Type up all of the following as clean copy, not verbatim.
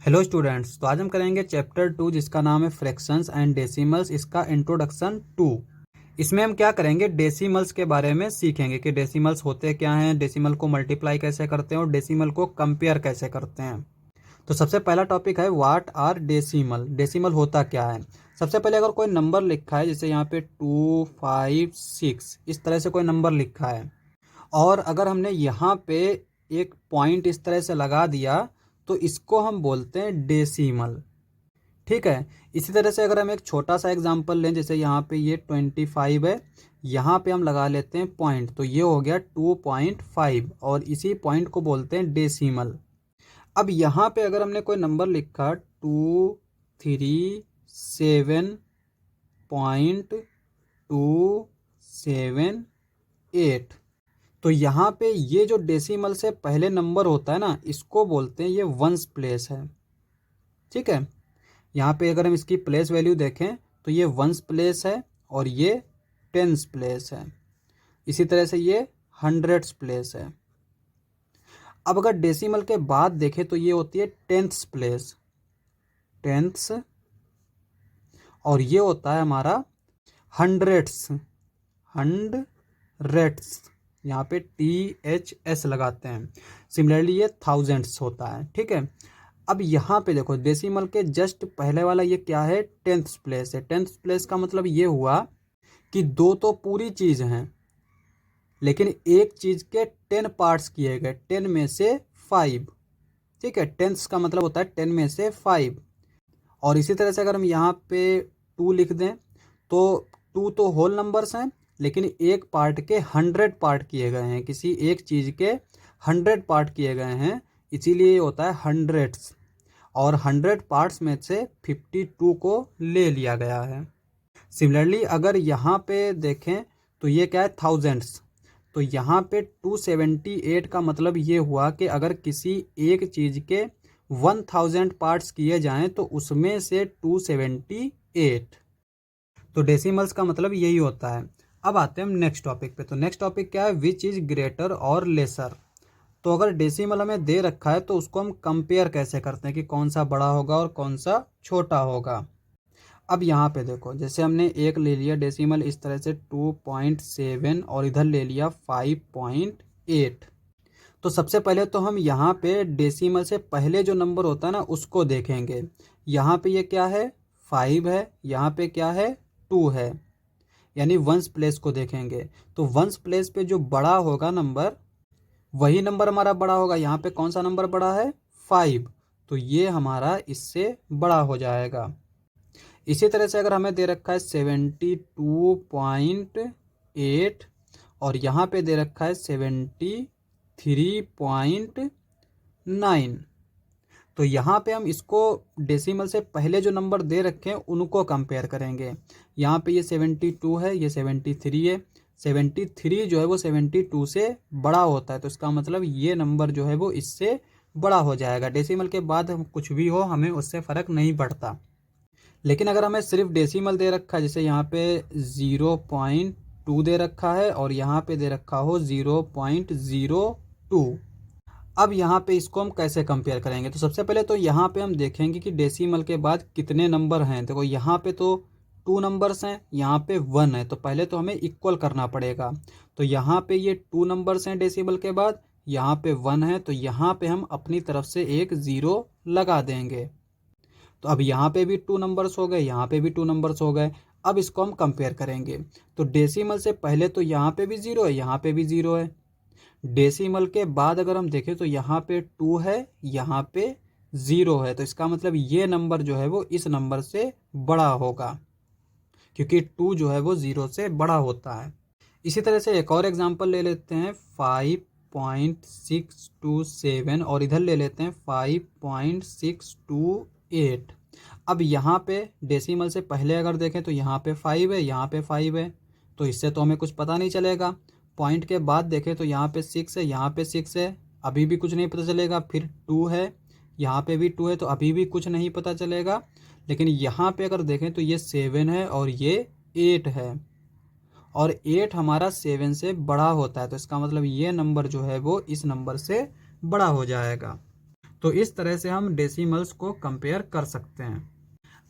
Hello students, तो आज हम करेंगे चैप्टर 2 जिसका नाम है फ्रैक्शंस एंड डेसिमल्स। इसका इंट्रोडक्शन 2। इसमें हम क्या करेंगे, डेसिमल्स के बारे में सीखेंगे कि डेसिमल्स होते क्या हैं, डेसिमल को मल्टीप्लाई कैसे करते हैं और डेसिमल को कंपेयर कैसे करते हैं। तो सबसे पहला टॉपिक है व्हाट आर डेसिमल। डेसिमल होता क्या है। सबसे पहले अगर कोई नंबर लिखा है, जैसे यहाँ पे 2, 5, 6, इस तरह से कोई नंबर लिखा है और अगर हमने यहाँ पे एक पॉइंट इस तरह से लगा दिया तो इसको हम बोलते हैं डेसिमल। ठीक है। इसी तरह से अगर हम एक छोटा सा एग्जांपल लें, जैसे यहाँ पे ये 25 है, यहाँ पे हम लगा लेते हैं पॉइंट, तो ये हो गया 2.5 और इसी पॉइंट को बोलते हैं डेसिमल। अब यहाँ पे अगर हमने कोई नंबर लिखा 237.278, तो यहाँ पे ये जो डेसिमल से पहले नंबर होता है ना, इसको बोलते हैं ये वंस प्लेस है। ठीक है। यहाँ पे अगर हम इसकी प्लेस वैल्यू देखें तो ये वंस प्लेस है और ये टेंस प्लेस है। इसी तरह से ये हंड्रेड्स प्लेस है। अब अगर डेसिमल के बाद देखें तो ये होती है टेंथ्स प्लेस, टेंथ्स, और ये होता है हमारा हंड्रेड्स, हंड्रेड्स, यहाँ पे THS लगाते हैं। सिमिलरली ये थाउजेंड्स होता है। ठीक है। अब यहाँ पे देखो डेसिमल के जस्ट पहले वाला ये क्या है, टेंथ प्लेस है। टेंथ प्लेस का मतलब ये हुआ कि दो तो पूरी चीज हैं लेकिन एक चीज के 10 पार्ट्स किए गए, 10 में से 5। ठीक है। टेंथ का मतलब होता है 10 में से 5। और इसी तरह से अगर हम यहाँ पे 2 लिख दें तो 2 तो होल नंबर्स हैं लेकिन एक पार्ट के 100 पार्ट किए गए हैं, किसी एक चीज़ के 100 पार्ट किए गए हैं, इसीलिए ये होता है हंड्रेड्स। और 100 पार्ट्स में से 52 को ले लिया गया है। सिमिलरली अगर यहाँ पे देखें तो ये क्या है, थाउजेंड्स। तो यहाँ पे 278 का मतलब ये हुआ कि अगर किसी एक चीज़ के 1000 पार्ट्स किए जाएं तो उसमें से 278। तो डेसिमल्स का मतलब यही होता है। अब आते हैं हम नेक्स्ट टॉपिक पे। तो नेक्स्ट टॉपिक क्या है, विच इज ग्रेटर और लेसर। तो अगर डेसिमल हमें दे रखा है तो उसको हम कंपेयर कैसे करते हैं कि कौन सा बड़ा होगा और कौन सा छोटा होगा। अब यहाँ पे देखो, जैसे हमने एक ले लिया डेसिमल इस तरह से 2.7 और इधर ले लिया 5.8। तो सबसे पहले तो हम यहाँ पे डेसिमल से पहले जो नंबर होता है ना उसको देखेंगे। यहाँ पे ये क्या है, 5 है, यहाँ पे क्या है, 2 है, यानी वंस प्लेस को देखेंगे। तो वंस प्लेस पे जो बड़ा होगा नंबर वही नंबर हमारा बड़ा होगा। यहाँ पे कौन सा नंबर बड़ा है, 5, तो ये हमारा इससे बड़ा हो जाएगा। इसी तरह से अगर हमें दे रखा है 72.8 और यहाँ पे दे रखा है 73.9, तो यहाँ पे हम इसको डेसिमल से पहले जो नंबर दे रखे हैं उनको कंपेयर करेंगे। यहाँ पे ये 72 है, ये 73 है। 73 जो है वो 72 से बड़ा होता है, तो इसका मतलब ये नंबर जो है वो इससे बड़ा हो जाएगा। डेसिमल के बाद हम कुछ भी हो हमें उससे फ़र्क नहीं पड़ता। लेकिन अगर हमें सिर्फ डेसिमल दे रखा है, जैसे यहाँ पे 0.2 दे रखा है और यहाँ पे दे रखा हो 0.02, अब यहाँ पे इसको हम कैसे कंपेयर करेंगे। तो सबसे पहले तो यहाँ पे हम देखेंगे कि डेसिमल के बाद कितने नंबर हैं। देखो यहाँ पे तो 2 नंबर्स हैं, यहाँ पे 1 है, तो पहले तो हमें इक्वल करना पड़ेगा। तो यहाँ पे ये 2 नंबर्स हैं डेसिमल के बाद, यहाँ पे 1 है, तो यहाँ पे हम अपनी तरफ से एक 0 लगा देंगे। तो अब यहाँ पे भी 2 नंबर्स हो गए, यहाँ पे भी 2 नंबर्स हो गए। अब इसको हम कंपेयर करेंगे। तो डेसिमल से पहले तो यहाँ पे भी 0 है, यहाँ पे भी 0 है। डेसिमल के बाद अगर हम देखें तो यहाँ पे 2 है, यहाँ पे 0 है, तो इसका मतलब ये नंबर जो है वो इस नंबर से बड़ा होगा, क्योंकि 2 जो है वो 0 से बड़ा होता है। इसी तरह से एक और एग्जांपल ले लेते हैं 5.627 और इधर ले लेते हैं 5.628। अब यहाँ पे डेसिमल से पहले अगर देखें तो यहाँ पे 5 है, यहाँ पे 5 है, तो इससे तो हमें कुछ पता नहीं चलेगा। पॉइंट के बाद देखें तो यहाँ पे 6 है, यहाँ पे 6 है, अभी भी कुछ नहीं पता चलेगा। फिर 2 है, यहाँ पे भी 2 है, तो अभी भी कुछ नहीं पता चलेगा। लेकिन यहाँ पे अगर देखें तो ये 7 है और ये 8 है, और 8 हमारा 7 से बड़ा होता है, तो इसका मतलब ये नंबर जो है वो इस नंबर से बड़ा हो जाएगा। तो इस तरह से हम डेसिमल्स को कंपेयर कर सकते हैं।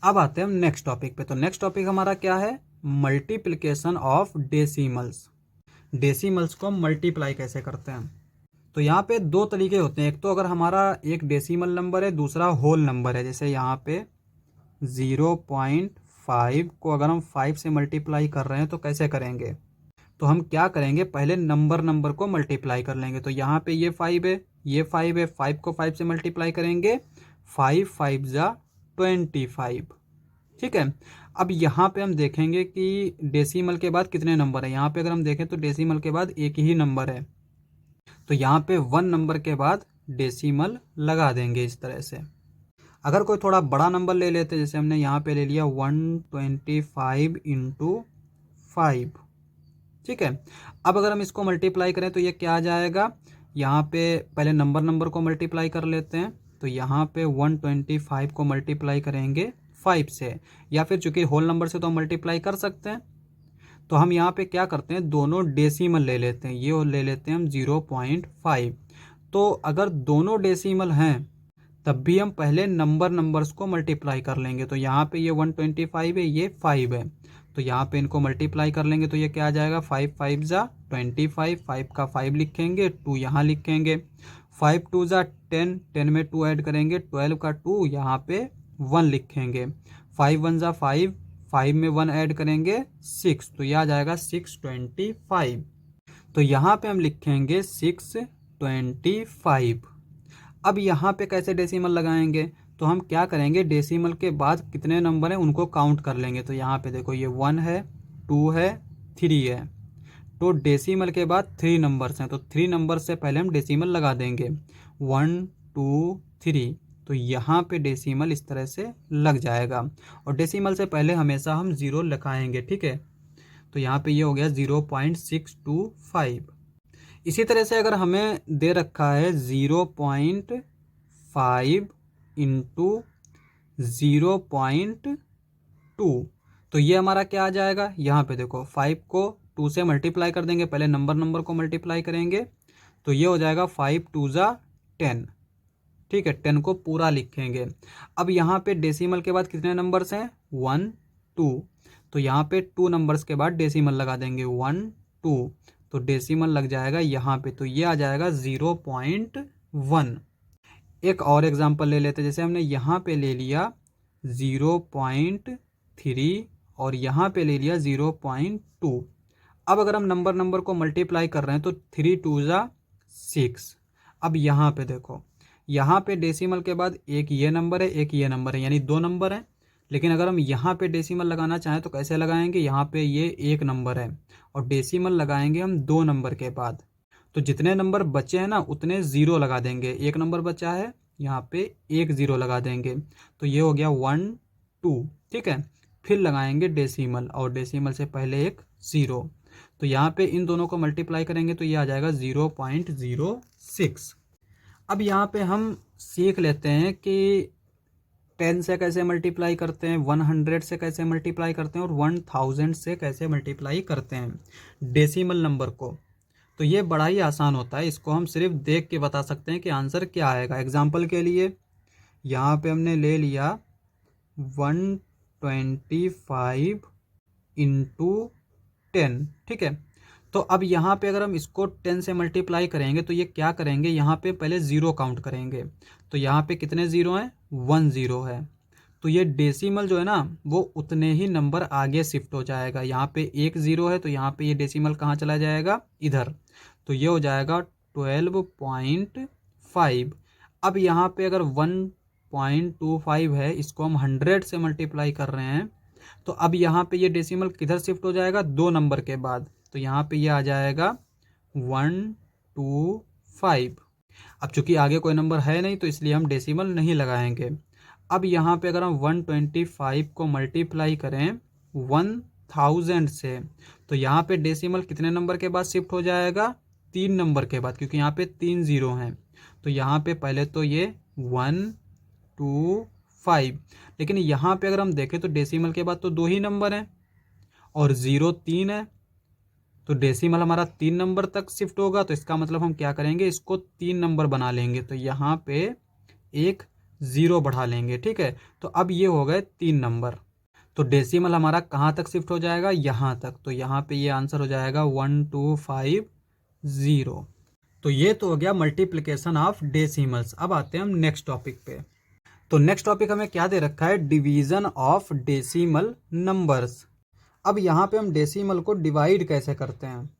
अब आते हैं हम नेक्स्ट टॉपिक पे। तो नेक्स्ट टॉपिक हमारा क्या है, मल्टीप्लिकेशन ऑफ डेसिमल्स। डेसिमल्स को मल्टीप्लाई कैसे करते हैं। तो यहाँ पे दो तरीके होते हैं, एक तो अगर हमारा एक डेसिमल नंबर है, दूसरा होल नंबर है। जैसे यहाँ पे 0.5 को अगर हम 5 से मल्टीप्लाई कर रहे हैं तो कैसे करेंगे, तो हम क्या करेंगे, पहले नंबर को मल्टीप्लाई कर लेंगे। तो यहाँ पे ये 5 है, ये 5 है, 5 को 5 से मल्टीप्लाई करेंगे, 5 5 जा 25। ठीक है। अब यहाँ पे हम देखेंगे कि डेसिमल के बाद कितने नंबर है। यहाँ पे अगर हम देखें तो डेसिमल के बाद एक ही नंबर है, तो यहाँ पे 1 नंबर के बाद डेसिमल लगा देंगे इस तरह से। अगर कोई थोड़ा बड़ा नंबर ले लेते, जैसे हमने यहाँ पे ले लिया 125 × 5। ठीक है। अब अगर हम इसको मल्टीप्लाई करें तो ये क्या आ जाएगा, यहाँ पे पहले नंबर को मल्टीप्लाई कर लेते हैं। तो यहाँ पे 125 को मल्टीप्लाई करेंगे 5 से, या फिर चूंकि होल नंबर से तो हम मल्टीप्लाई कर सकते हैं, तो हम यहाँ पे क्या करते हैं, दोनों डेसिमल ले लेते हैं। ये ले लेते हैं हम 0.5। तो अगर दोनों डेसिमल हैं तब भी हम पहले नंबर्स को मल्टीप्लाई कर लेंगे। तो यहाँ पे ये 125 है, ये 5 है, तो यहाँ पे इनको मल्टीप्लाई कर लेंगे। तो ये क्या आ जाएगा, 5 5 जा 25, 5 का 5 लिखेंगे, 2 यहाँ लिखेंगे, 5 2 जा 10, 10 में 2 ऐड करेंगे, 12 का 2 यहाँ पे 1 लिखेंगे, 5 1 जा 5, 5 में 1 ऐड करेंगे 6, तो यह आ जाएगा 625। तो यहाँ पे हम लिखेंगे 625। अब यहाँ पे कैसे डेसिमल लगाएंगे, तो हम क्या करेंगे, डेसिमल के बाद कितने नंबर हैं उनको काउंट कर लेंगे। तो यहाँ पे देखो ये 1 है, 2 है, 3 है, तो डेसिमल के बाद 3 नंबर्स हैं, तो 3 नंबर से पहले हम डेसिमल लगा देंगे, 1 2 3। तो यहाँ पे डेसिमल इस तरह से लग जाएगा, और डेसिमल से पहले हमेशा हम 0 लगाएंगे। ठीक है। तो यहाँ पे ये हो गया 0.625। इसी तरह से अगर हमें दे रखा है 0.5 × 0.2, तो ये हमारा क्या आ जाएगा, यहाँ पे देखो 5 को 2 से मल्टीप्लाई कर देंगे, पहले नंबर को मल्टीप्लाई करेंगे, तो ये हो जाएगा 5 2 जा 10। ठीक है, 10 को पूरा लिखेंगे। अब यहाँ पे डेसिमल के बाद कितने नंबर्स हैं, 1 2, तो यहाँ पे 2 नंबर्स के बाद डेसिमल लगा देंगे, 1 2, तो डेसिमल लग जाएगा यहाँ पे, तो ये आ जाएगा 0.1। एक और एग्जांपल ले लेते हैं, जैसे हमने यहाँ पे ले लिया 0.3 और यहाँ पे ले लिया 0.2। अब अगर हम नंबर को मल्टीप्लाई कर रहे हैं तो 3 2 जा 6। अब यहाँ पे देखो, यहाँ पे डेसिमल के बाद एक ये नंबर है, एक ये नंबर है, यानी 2 नंबर हैं। लेकिन अगर हम यहाँ पे डेसिमल लगाना चाहें तो कैसे लगाएंगे, यहाँ पे ये 1 नंबर है और डेसिमल लगाएंगे हम 2 नंबर के बाद। तो जितने नंबर बचे हैं ना उतने 0 लगा देंगे। 1 नंबर बचा है, यहाँ पे 1 0 लगा देंगे, तो ये हो गया 1 2। ठीक है। फिर लगाएंगे डेसिमल, और डेसिमल से पहले एक 0, तो यहाँ पे इन दोनों को मल्टीप्लाई करेंगे तो ये आ जाएगा 0.06। अब यहाँ पे हम सीख लेते हैं कि 10 से कैसे मल्टीप्लाई करते हैं, 100 से कैसे मल्टीप्लाई करते हैं, और 1000 से कैसे मल्टीप्लाई करते हैं डेसिमल नंबर को। तो ये बड़ा ही आसान होता है, इसको हम सिर्फ देख के बता सकते हैं कि आंसर क्या आएगा। एग्जाम्पल के लिए यहाँ पे हमने ले लिया 125 × 10। ठीक है। तो अब यहाँ पे अगर हम इसको 10 से मल्टीप्लाई करेंगे तो ये क्या करेंगे, यहाँ पे पहले 0 काउंट करेंगे। तो यहाँ पे कितने 0 हैं, 1 0 है, तो ये डेसिमल जो है ना वो उतने ही नंबर आगे शिफ्ट हो जाएगा। यहाँ पे 1 0 है, तो यहाँ पे ये डेसिमल कहाँ चला जाएगा, इधर, तो ये हो जाएगा 12.5। अब यहाँ पे अगर 1.25 है, इसको हम 100 से मल्टीप्लाई कर रहे हैं, तो अब यहाँ पे ये डेसिमल किधर शिफ्ट हो जाएगा, 2 नंबर के बाद, तो यहाँ पे ये आ जाएगा 125। अब चूंकि आगे कोई नंबर है नहीं तो इसलिए हम डेसिमल नहीं लगाएंगे। अब यहाँ पे अगर हम 125 को मल्टीप्लाई करें 1000 से, तो यहाँ पे डेसिमल कितने नंबर के बाद शिफ्ट हो जाएगा, 3 नंबर के बाद, क्योंकि यहाँ पे 3 0 हैं। तो यहाँ पे पहले तो ये 125, लेकिन यहाँ पे अगर हम देखें तो डेसिमल के बाद तो 2 ही नंबर हैं और 0 3 है, तो डेसिमल हमारा 3 नंबर तक शिफ्ट होगा। तो इसका मतलब हम क्या करेंगे, इसको 3 नंबर बना लेंगे। तो यहाँ पे एक ज़ीरो बढ़ा लेंगे, ठीक है। तो अब ये हो गए 3 नंबर। तो डेसिमल हमारा कहाँ तक शिफ्ट हो जाएगा, यहाँ तक। तो यहाँ पे ये आंसर हो जाएगा 1250। तो ये तो हो गया मल्टीप्लिकेशन ऑफ डेसिमल्स। अब आते हैं हम नेक्स्ट टॉपिक पे। तो नेक्स्ट टॉपिक हमें क्या दे रखा है, डिवीजन ऑफ डेसिमल नंबर्स। अब यहाँ पे हम डेसिमल को डिवाइड कैसे करते हैं।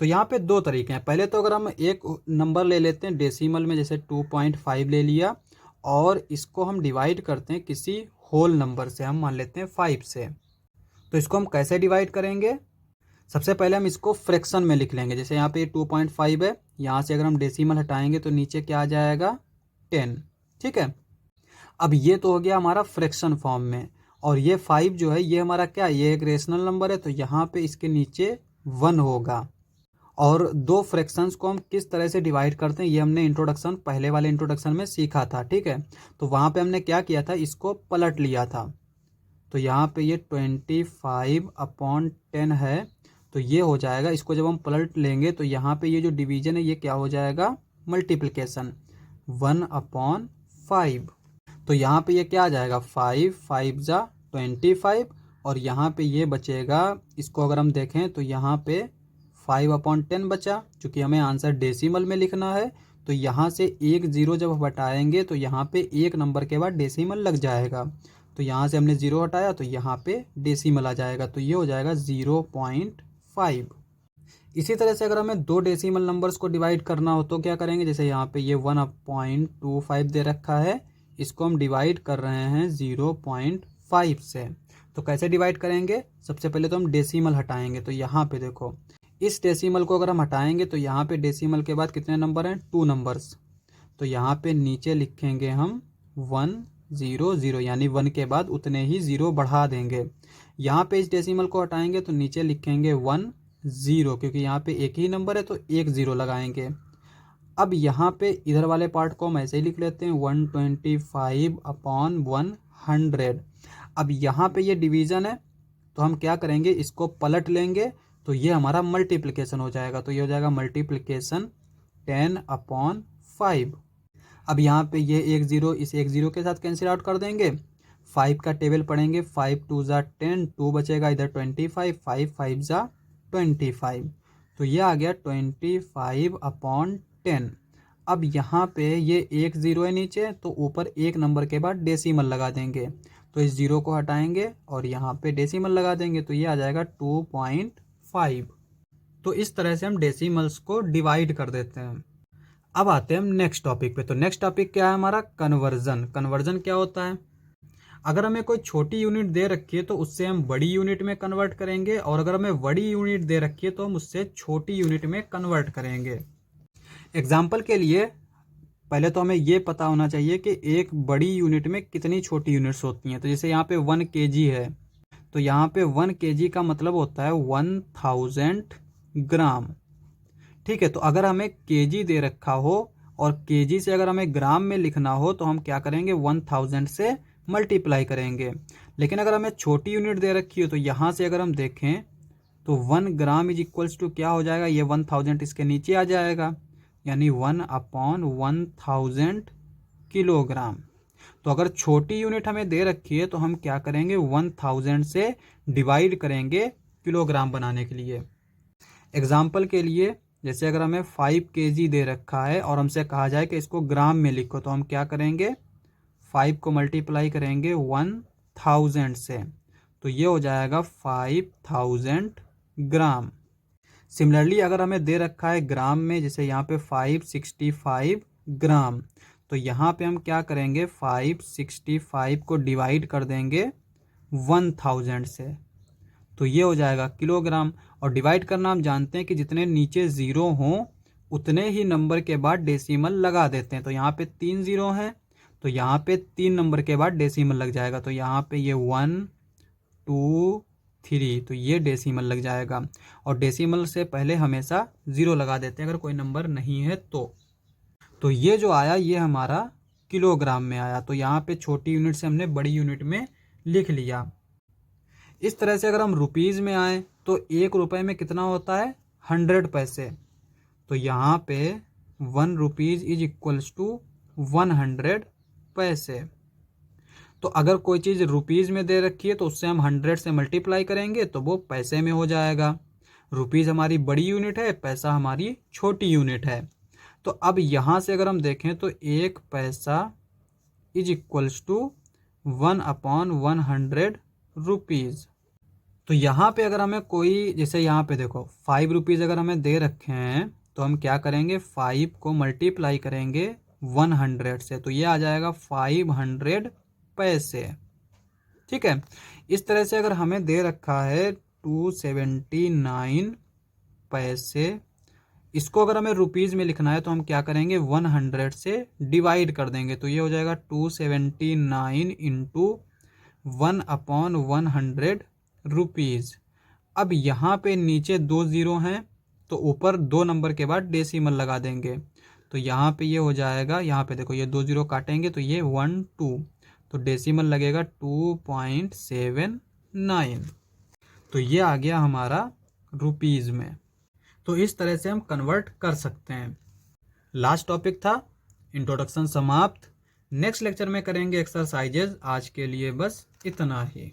तो यहाँ पे दो तरीके हैं। पहले तो अगर हम एक नंबर ले लेते हैं डेसिमल में, जैसे 2.5 ले लिया, और इसको हम डिवाइड करते हैं किसी होल नंबर से, हम मान लेते हैं 5 से। तो इसको हम कैसे डिवाइड करेंगे, सबसे पहले हम इसको फ्रैक्शन में लिख लेंगे। जैसे यहाँ पे 2.5 है, यहाँ से अगर हम डेसिमल हटाएंगे तो नीचे क्या आ जाएगा, 10, ठीक है। अब ये तो हो गया हमारा फ्रैक्शन फॉर्म में, और ये 5 जो है ये हमारा क्या, ये एक रेशनल नंबर है, तो यहाँ पे इसके नीचे 1 होगा। और दो फ्रैक्शंस को हम किस तरह से डिवाइड करते हैं, ये हमने इंट्रोडक्शन, पहले वाले इंट्रोडक्शन में सीखा था, ठीक है। तो वहाँ पे हमने क्या किया था, इसको पलट लिया था। तो यहाँ पे ये 25/10 है, तो ये हो जाएगा, इसको जब हम पलट लेंगे तो यहाँ पे ये जो डिवीजन है ये क्या हो जाएगा, मल्टीप्लिकेशन, 1/5। तो यहाँ पे ये क्या आ जाएगा, 5 जा 25, और यहाँ पे ये बचेगा, इसको अगर हम देखें तो यहाँ पे 5/10 बचा। चूँकि हमें आंसर डेसिमल में लिखना है, तो यहाँ से एक ज़ीरो जब हटाएंगे तो यहाँ पे एक नंबर के बाद डेसिमल लग जाएगा। तो यहाँ से हमने ज़ीरो हटाया तो यहाँ पे डेसिमल आ जाएगा, तो ये हो जाएगा 0.5। इसी तरह से अगर हमें दो डेसिमल नंबर्स को डिवाइड करना हो तो क्या करेंगे, जैसे यहाँ पे ये 1/25 दे रखा है, इसको हम डिवाइड कर रहे हैं 0.5 से। तो कैसे डिवाइड करेंगे, सबसे पहले तो हम डेसिमल हटाएंगे। तो यहाँ पे देखो, इस डेसिमल को अगर हम हटाएंगे तो यहाँ पे डेसिमल के बाद कितने नंबर हैं, 2 नंबर्स। तो यहाँ पे नीचे लिखेंगे हम 100, यानी 1 के बाद उतने ही ज़ीरो बढ़ा देंगे। यहाँ पे इस डेसिमल को हटाएंगे तो नीचे लिखेंगे 10, क्योंकि यहाँ पे एक ही नंबर है तो एक ज़ीरो लगाएंगे। अब यहाँ पे इधर वाले पार्ट को हम ऐसे ही लिख लेते हैं 125/100। अब यहाँ पे ये डिवीज़न है, तो हम क्या करेंगे, इसको पलट लेंगे, तो ये हमारा मल्टीप्लिकेशन हो जाएगा। तो ये हो जाएगा मल्टीप्लिकेशन 10/5। अब यहाँ पे ये एक ज़ीरो इस एक ज़ीरो के साथ कैंसिल आउट कर देंगे, 5 का टेबल पढ़ेंगे, 5 2 जा 10, 2 बचेगा इधर 25, 5 5 जा 25। तो ये आ गया 25/10। अब यहाँ पे ये एक ज़ीरो है नीचे, तो ऊपर एक नंबर के बाद डेसिमल लगा देंगे। तो इस ज़ीरो को हटाएंगे और यहाँ पे डेसिमल लगा देंगे, तो ये आ जाएगा 2.5। तो इस तरह से हम डेसिमल्स को डिवाइड कर देते हैं। अब आते हैं हम नेक्स्ट टॉपिक पे। तो नेक्स्ट टॉपिक क्या है हमारा, कन्वर्जन। कन्वर्जन क्या होता है, अगर हमें कोई छोटी यूनिट दे रखी है तो उससे हम बड़ी यूनिट में कन्वर्ट करेंगे, और अगर हमें बड़ी यूनिट दे रखी है तो हम उससे छोटी यूनिट में कन्वर्ट करेंगे। एग्जाम्पल के लिए पहले तो हमें ये पता होना चाहिए कि एक बड़ी यूनिट में कितनी छोटी यूनिट्स होती हैं। तो जैसे यहाँ पे 1 kg है, तो यहाँ पे 1 kg का मतलब होता है 1000 ग्राम, ठीक है। तो अगर हमें kg दे रखा हो और kg से अगर हमें ग्राम में लिखना हो तो हम क्या करेंगे, 1000 से मल्टीप्लाई करेंगे। लेकिन अगर हमें छोटी यूनिट दे रखी हो तो यहाँ से अगर हम देखें तो 1 ग्राम इज इक्वल्स टू क्या हो जाएगा, ये 1000 इसके नीचे आ जाएगा, यानी 1/1000 किलोग्राम। तो अगर छोटी यूनिट हमें दे रखी है तो हम क्या करेंगे, 1000 से डिवाइड करेंगे किलोग्राम बनाने के लिए। एग्जाम्पल के लिए जैसे अगर हमें 5 kg दे रखा है और हमसे कहा जाए कि इसको ग्राम में लिखो, तो हम क्या करेंगे, 5 को मल्टीप्लाई करेंगे 1000 से, तो ये हो जाएगा 5000 ग्राम। सिमिलरली अगर हमें दे रखा है ग्राम में, जैसे यहाँ पे 565 ग्राम, तो यहाँ पे हम क्या करेंगे, 565 को डिवाइड कर देंगे 1000 से, तो ये हो जाएगा किलोग्राम। और डिवाइड करना हम जानते हैं कि जितने नीचे ज़ीरो हों उतने ही नंबर के बाद डेसिमल लगा देते हैं। तो यहाँ पे 3 ज़ीरो हैं, तो यहाँ पे 3 नंबर के बाद डेसिमल लग जाएगा। तो यहाँ पे ये 1 2 3, तो ये डेसिमल लग जाएगा। और डेसिमल से पहले हमेशा ज़ीरो लगा देते हैं अगर कोई नंबर नहीं है तो ये जो आया ये हमारा किलोग्राम में आया। तो यहाँ पे छोटी यूनिट से हमने बड़ी यूनिट में लिख लिया। इस तरह से अगर हम रुपीज़ में आए तो 1 रुपये में कितना होता है, 100 पैसे। तो यहाँ पे 1 रुपीज़ इज इक्वल्स टू 100 पैसे। तो अगर कोई चीज़ रुपीज़ में दे रखी है तो उससे हम 100 से मल्टीप्लाई करेंगे तो वो पैसे में हो जाएगा। रुपीज़ हमारी बड़ी यूनिट है, पैसा हमारी छोटी यूनिट है। तो अब यहाँ से अगर हम देखें तो 1 पैसा इज इक्वल्स टू 1/100 रुपीज़। तो यहाँ पे अगर हमें कोई, जैसे यहाँ पे देखो 5 रुपीज़ अगर हमें दे रखे हैं तो हम क्या करेंगे, 5 को मल्टीप्लाई करेंगे 100 से, तो ये आ जाएगा 500 पैसे। ठीक है, इस तरह से अगर हमें दे रखा है 279 पैसे, इसको अगर हमें रुपीज़ में लिखना है तो हम क्या करेंगे, 100 से डिवाइड कर देंगे, तो ये हो जाएगा 279 इंटू 1/100 रुपीज़। अब यहाँ पे नीचे 2 ज़ीरो हैं तो ऊपर 2 नंबर के बाद डेसिमल लगा देंगे, तो यहाँ पे ये हो जाएगा, यहाँ पे देखो ये 2 ज़ीरो काटेंगे तो ये 1 2, तो डेसिमल लगेगा 2.79, तो ये आ गया हमारा रुपीज़ में। तो इस तरह से हम कन्वर्ट कर सकते हैं। लास्ट टॉपिक था, इंट्रोडक्शन समाप्त। नेक्स्ट लेक्चर में करेंगे एक्सरसाइजेज। आज के लिए बस इतना ही।